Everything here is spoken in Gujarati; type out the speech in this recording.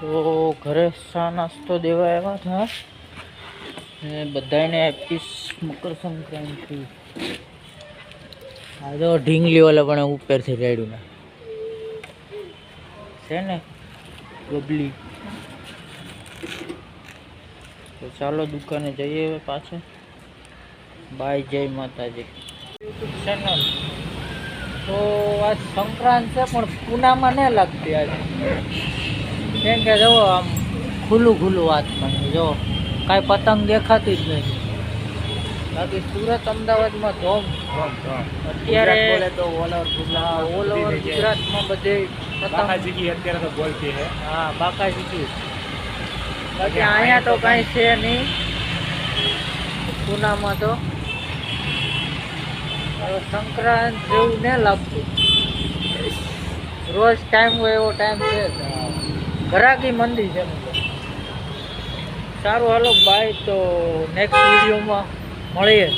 તો ઘરે ચા નાસ્તો દેવા આવ્યા હતા ને બધાને હેપી મકર સંક્રાંતિ. આ તો ઢીંગલી વાળા પણ ઉપરથી રેડ્યું ને છે ને ગબલી. તો ચાલો દુકાને જઈએ હવે પાછા. બાય, જય માતાજી. YouTube channel. તો આજ સંક્રાંત છે પણ પૂનામાં નહીં લાગતી આજે, કેમ કે જો આમ ખુલ્લું ખુલ્લું વાતમાં જો કાંઈ પતંગ દેખાતી જ નથી. બાકી સુરત અમદાવાદમાં ધોમ અત્યારે ઓલ ઓવર ગુજરાતમાં બધે બાકાજી અત્યારે તો બોલતી હે. હા, બાકાજી. બાકી અહીંયા તો કાંઈ છે નહીં પૂનામાં. તો સંક્રાંત જેવું ન લાગતું. રોજ ટાઈમ હોય એવો ટાઈમ છે. ઘરાકી મંદી છે. સારું, હાલો બાય. તો નેક્સ્ટ વિડીયોમાં મળીએ.